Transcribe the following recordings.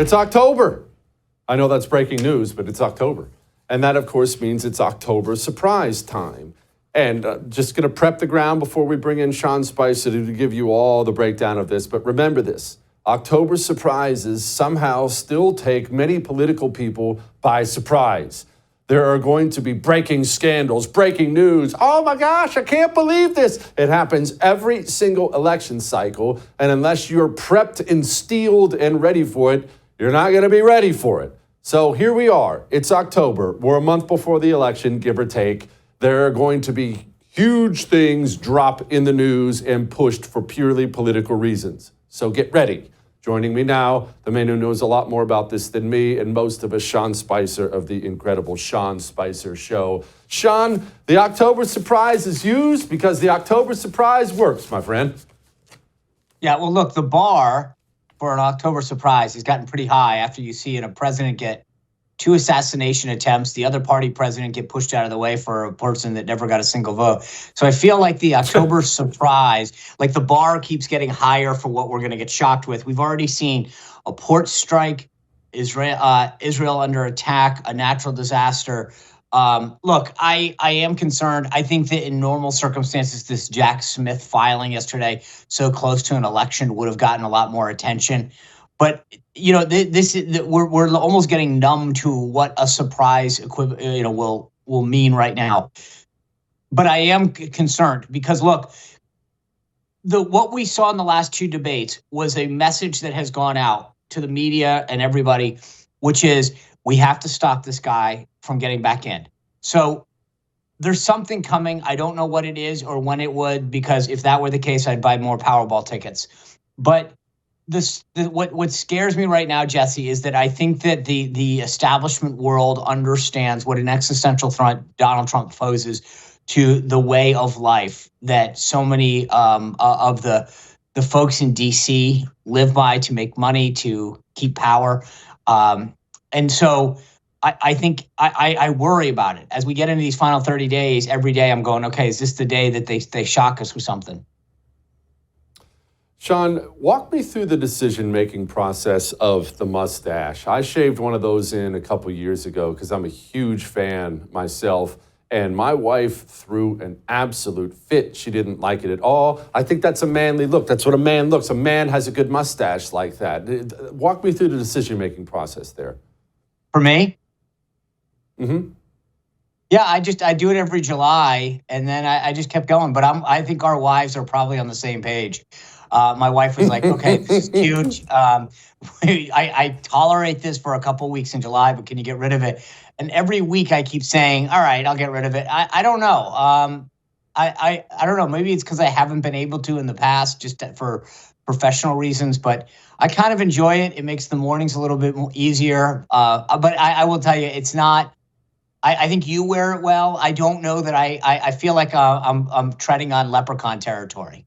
It's October. I know that's breaking news, but it's October. And that, of course, means it's October surprise time. And just going to prep the ground before we bring in Sean Spicer to give you all the breakdown of this. But remember this, October surprises somehow still take many political people by surprise. There are going to be breaking scandals, breaking news. Oh my gosh, I can't believe this. It happens every single election cycle. And unless you're prepped and steeled and ready for it, you're not going to be ready for it. So here we are. It's October. We're a month before the election, give or take. There are going to be huge things drop in the news and pushed for purely political reasons. So get ready. Joining me now, the man who knows a lot more about this than me and most of us, Sean Spicer of the incredible Sean Spicer Show. Sean, the October surprise is used because the October surprise works, my friend. Yeah, well, look, the bar for an October surprise has gotten pretty high after you see a president get 2 assassination attempts, the other party president get pushed out of the way for a person that never got a single vote. So I feel like the October surprise, like the bar keeps getting higher for what we're going to get shocked with. We've already seen a port strike, Israel under attack, a natural disaster. Look, I am concerned. I think that in normal circumstances, this Jack Smith filing yesterday, so close to an election, would have gotten a lot more attention. But you know, we're almost getting numb to what a surprise will mean right now. But I am concerned because look, what we saw in the last 2 debates was a message that has gone out to the media and everybody, which is we have to stop this guy from getting back in. So there's something coming. I don't know what it is or when it would, because if that were the case, I'd buy more Powerball tickets. But what scares me right now, Jesse, is that I think that the establishment world understands what an existential threat Donald Trump poses to the way of life that so many of the folks in D.C. live by to make money, to keep power. And so I think I worry about it. As we get into these final 30 days, every day I'm going, okay, is this the day that they shock us with something? Sean, walk me through the decision-making process of the mustache. I shaved one of those in a couple years ago because I'm a huge fan myself, and my wife threw an absolute fit. She didn't like it at all. I think that's a manly look. That's what a man looks. A man has a good mustache like that. Walk me through the decision-making process there. For me? Mm-hmm. Yeah, I do it every July, and then I just kept going. But I think our wives are probably on the same page. My wife was like, okay, this is huge. I tolerate this for a couple weeks in July, but can you get rid of it? And every week I keep saying, all right, I'll get rid of it. I don't know. I don't know. Maybe it's because I haven't been able to in the past, just for professional reasons, but I kind of enjoy it. It makes the mornings a little bit more easier. But I will tell you, it's not. I think you wear it well. I don't know that I feel like I'm treading on leprechaun territory.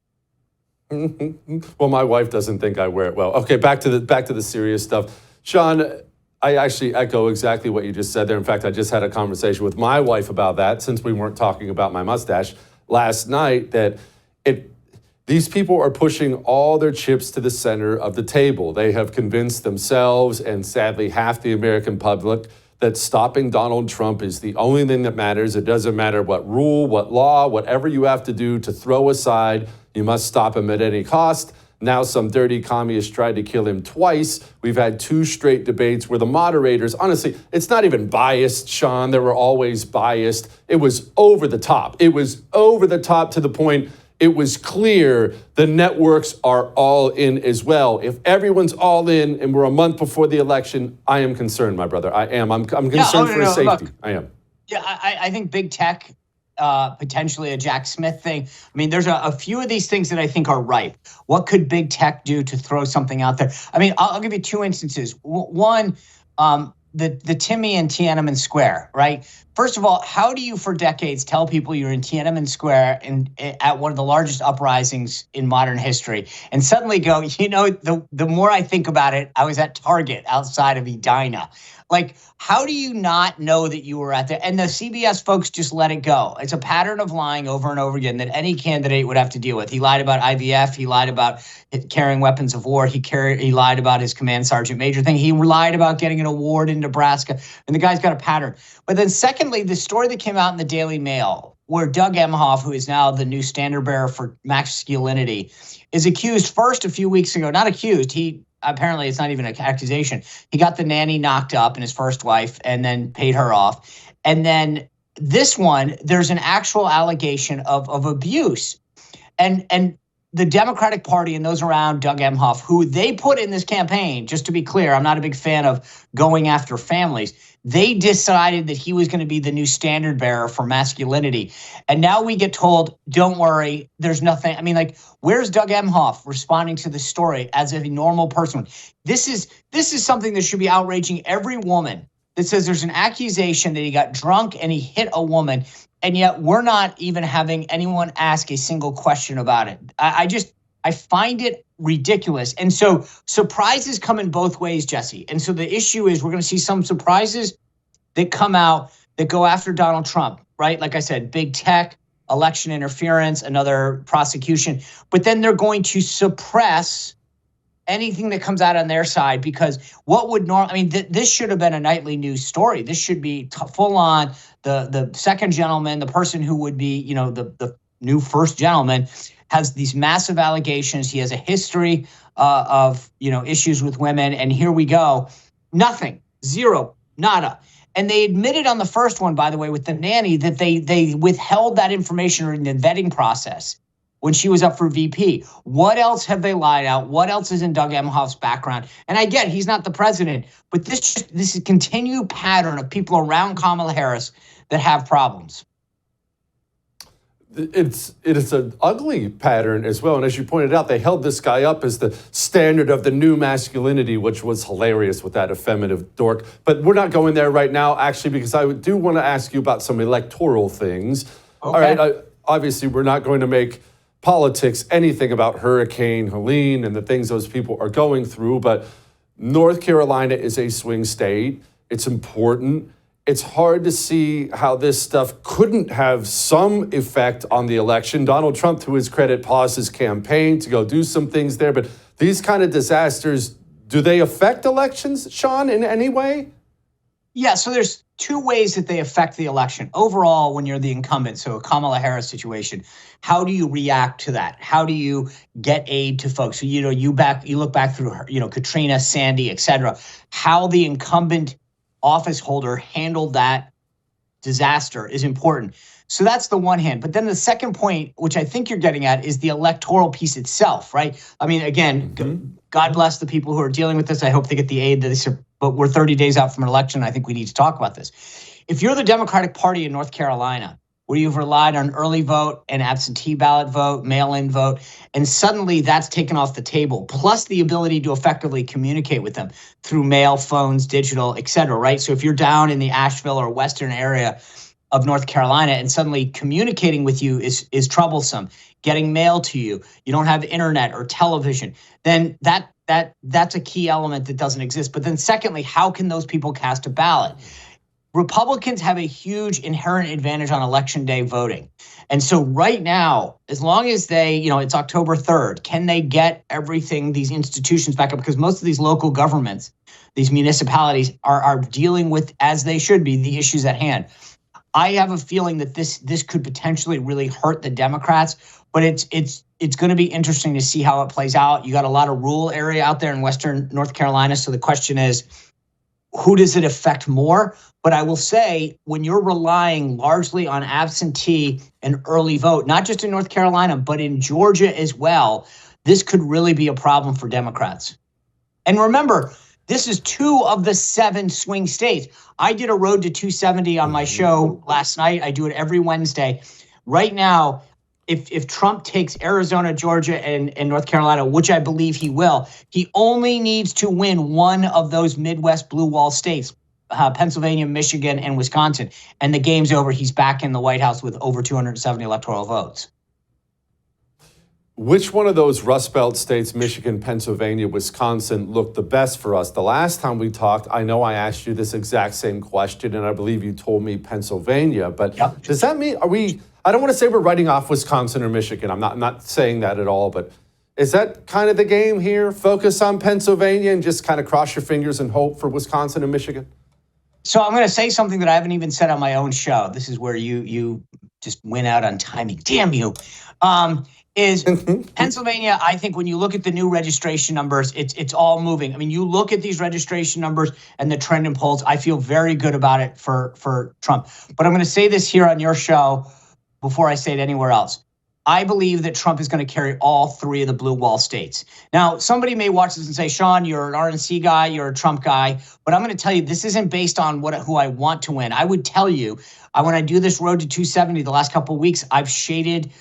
Well, my wife doesn't think I wear it well. Okay, back to the serious stuff. Sean, I actually echo exactly what you just said there. In fact, I just had a conversation with my wife about that, since we weren't talking about my mustache last night, that these people are pushing all their chips to the center of the table. They have convinced themselves, and sadly half the American public, that stopping Donald Trump is the only thing that matters. It doesn't matter what rule, what law, whatever you have to do to throw aside, you must stop him at any cost. Now some dirty communist tried to kill him twice. We've had 2 straight debates where the moderators, honestly, it's not even biased, Sean. They were always biased. It was over the top. It was over the top to the point it was clear the networks are all in as well. If everyone's all in and we're a month before the election, I am concerned, my brother. I am. I'm concerned for his safety. Look, I am. Yeah, I think big tech, potentially a Jack Smith thing. I mean, there's a few of these things that I think are ripe. What could big tech do to throw something out there? I mean, I'll give you 2 instances. One, the Timmy in Tiananmen Square, right? First of all, how do you for decades tell people you're in Tiananmen Square and at one of the largest uprisings in modern history, and suddenly go, you know, the more I think about it, I was at Target outside of Edina. Like, how do you not know that you were at there? And the CBS folks just let it go. It's a pattern of lying over and over again that any candidate would have to deal with. He lied about IVF. He lied about carrying weapons of war. He lied about his command sergeant major thing. He lied about getting an award in Nebraska. And the guy's got a pattern. But then secondly, the story that came out in the Daily Mail, where Doug Emhoff, who is now the new standard bearer for masculinity, is accused first a few weeks ago, not accused. Apparently it's not even an accusation. He got the nanny knocked up and his first wife and then paid her off. And then this one, there's an actual allegation of abuse. And the Democratic Party and those around Doug Emhoff, who they put in this campaign, just to be clear, I'm not a big fan of going after families. They decided that he was going to be the new standard bearer for masculinity. And now we get told, don't worry, there's nothing. I mean, like, where's Doug Emhoff responding to the story as a normal person? This is something that should be outraging every woman that says there's an accusation that he got drunk and he hit a woman. And yet we're not even having anyone ask a single question about it. I find it ridiculous. And so surprises come in both ways, Jesse. And so the issue is we're going to see some surprises that come out that go after Donald Trump, right? Like I said, big tech, election interference, another prosecution. But then they're going to suppress anything that comes out on their side, because what would this should have been a nightly news story. This should be full on the second gentleman, the person who would be, the new first gentleman, has these massive allegations. He has a history of issues with women. And here we go. Nothing, zero, nada. And they admitted on the first one, by the way, with the nanny, that they withheld that information in the vetting process when she was up for VP. What else have they lied out? What else is in Doug Emhoff's background? And I get he's not the president, but this is a continued pattern of people around Kamala Harris that have problems. It is an ugly pattern as well. And as you pointed out, they held this guy up as the standard of the new masculinity, which was hilarious with that effeminate dork. But we're not going there right now, actually, because I do want to ask you about some electoral things. Okay. All right. Obviously, we're not going to make politics anything about Hurricane Helene and the things those people are going through. But North Carolina is a swing state. It's important. It's hard to see how this stuff couldn't have some effect on the election. Donald Trump, to his credit, paused his campaign to go do some things there. But these kind of disasters, do they affect elections, Sean, in any way? Yeah, so there's two ways that they affect the election. Overall, when you're the incumbent, so a Kamala Harris situation, how do you react to that? How do you get aid to folks? So, you look back through her, Katrina, Sandy, et cetera, how the incumbent office holder handled that disaster is important. So that's the one hand. But then the second point, which I think you're getting at, is the electoral piece itself, right? I mean, again, God bless the people who are dealing with this. I hope they get the aid that they, but we're 30 days out from an election. I think we need to talk about this. If you're the Democratic Party in North Carolina, where you've relied on early vote and absentee ballot vote, mail-in vote, and suddenly that's taken off the table, plus the ability to effectively communicate with them through mail, phones, digital, et cetera, right? So if you're down in the Asheville or western area of North Carolina and suddenly communicating with you is troublesome, getting mail to you, you don't have internet or television, then that's a key element that doesn't exist. But then secondly, how can those people cast a ballot? Republicans have a huge inherent advantage on election day voting. And so right now, as long as they, it's October 3rd, can they get everything, these institutions back up? Because most of these local governments, these municipalities are dealing with, as they should be, the issues at hand. I have a feeling that this could potentially really hurt the Democrats, but it's going to be interesting to see how it plays out. You got a lot of rural area out there in Western North Carolina. So the question is, who does it affect more? But I will say, when you're relying largely on absentee and early vote, not just in North Carolina, but in Georgia as well, this could really be a problem for Democrats. And remember, this is 2 of the 7 swing states. I did a Road to 270 on my show last night. I do it every Wednesday. Right now, if Trump takes Arizona, Georgia, and North Carolina, which I believe he will, he only needs to win one of those Midwest blue wall states, Pennsylvania, Michigan, and Wisconsin. And the game's over. He's back in the White House with over 270 electoral votes. Which one of those Rust Belt states, Michigan, Pennsylvania, Wisconsin, looked the best for us? The last time we talked, I know I asked you this exact same question, and I believe you told me Pennsylvania. But does that mean, I don't want to say we're writing off Wisconsin or Michigan. I'm not saying that at all. But is that kind of the game here? Focus on Pennsylvania and just kind of cross your fingers and hope for Wisconsin and Michigan? So I'm going to say something that I haven't even said on my own show. This is where you just went out on timing. Damn you. Is Pennsylvania, I think when you look at the new registration numbers, it's all moving. I mean, you look at these registration numbers and the trend in polls, I feel very good about it for Trump. But I'm going to say this here on your show before I say it anywhere else. I believe that Trump is going to carry all three of the blue wall states. Now, somebody may watch this and say, Sean, you're an RNC guy, you're a Trump guy. But I'm going to tell you, this isn't based on who I want to win. I would tell you, when I do this road to 270 the last couple of weeks, I've shaded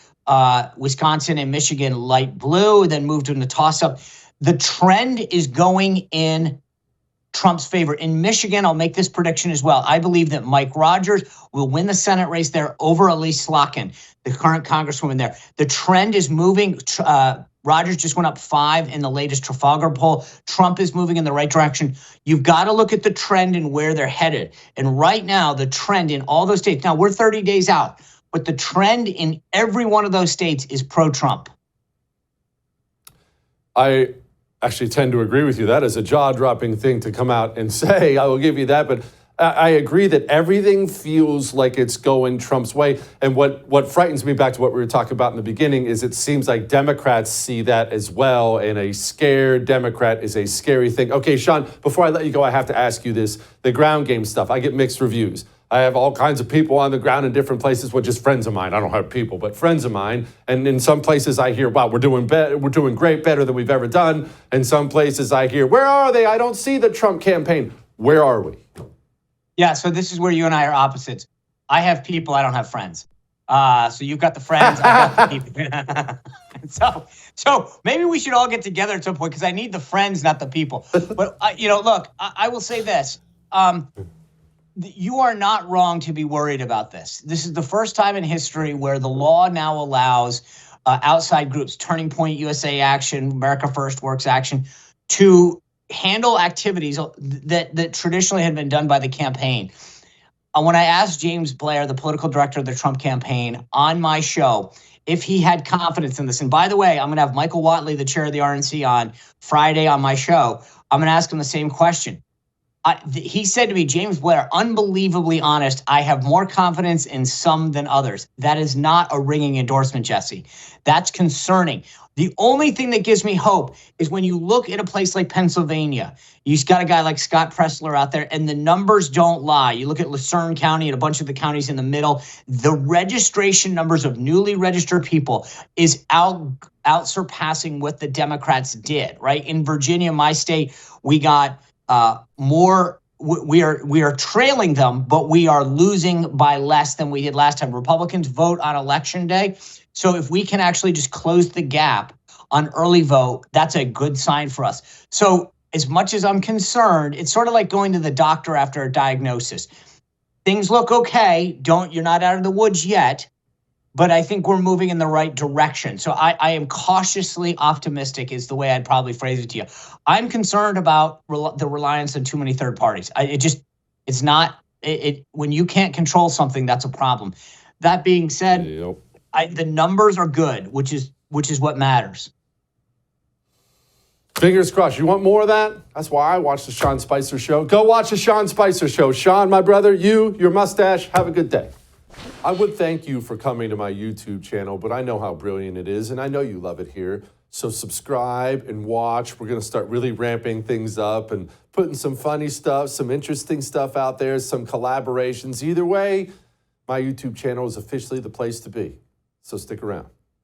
Wisconsin and Michigan light blue, then moved in the toss-up. The trend is going in Trump's favor. In Michigan, I'll make this prediction as well. I believe that Mike Rogers will win the Senate race there over Elise Slotkin, the current congresswoman there. The trend is moving. Rogers just went up 5 in the latest Trafalgar poll. Trump is moving in the right direction. You've got to look at the trend and where they're headed. And right now, the trend in all those states, now we're 30 days out, but the trend in every one of those states is pro-Trump. I actually tend to agree with you. That is a jaw-dropping thing to come out and say. I will give you that. But I agree that everything feels like it's going Trump's way. And what frightens me, back to what we were talking about in the beginning, is it seems like Democrats see that as well. And a scared Democrat is a scary thing. Okay, Sean, before I let you go, I have to ask you this. The ground game stuff, I get mixed reviews. I have all kinds of people on the ground in different places, well, just friends of mine. I don't have people, but friends of mine. And in some places I hear, wow, we're doing great, better than we've ever done. And some places I hear, where are they? I don't see the Trump campaign. Where are we? Yeah, so this is where you and I are opposites. I have people, I don't have friends. So you've got the friends, I've got the people. So maybe we should all get together at some point, because I need the friends, not the people. But, look, I will say this. You are not wrong to be worried about this. This is the first time in history where the law now allows outside groups, Turning Point, USA Action, America First Works Action, to handle activities that traditionally had been done by the campaign. When I asked James Blair, the political director of the Trump campaign, on my show, if he had confidence in this, and by the way, I'm going to have Michael Whatley, the chair of the RNC, on Friday on my show. I'm going to ask him the same question. He said to me, James Blair, unbelievably honest, I have more confidence in some than others. That is not a ringing endorsement, Jesse. That's concerning. The only thing that gives me hope is when you look at a place like Pennsylvania, you've got a guy like Scott Pressler out there, and the numbers don't lie. You look at Lucerne County and a bunch of the counties in the middle, the registration numbers of newly registered people is out surpassing what the Democrats did, right? In Virginia, my state, we got more. We are trailing them, but we are losing by less than we did last time. Republicans vote on election day. So if we can actually just close the gap on early vote, that's a good sign for us. So as much as I'm concerned, it's sort of like going to the doctor after a diagnosis. Things look okay. You're not out of the woods yet, but I think we're moving in the right direction. So I am cautiously optimistic is the way I'd probably phrase it to you. I'm concerned about the reliance on too many third parties. It's not when you can't control something, that's a problem. That being said, Yep. The numbers are good, which is what matters. Fingers crossed. You want more of that? That's why I watch the Sean Spicer Show. Go watch the Sean Spicer Show. Sean, my brother, your mustache, have a good day. I would thank you for coming to my YouTube channel, but I know how brilliant it is, and I know you love it here. So subscribe and watch. We're going to start really ramping things up and putting some funny stuff, some interesting stuff out there, some collaborations. Either way, my YouTube channel is officially the place to be. So stick around.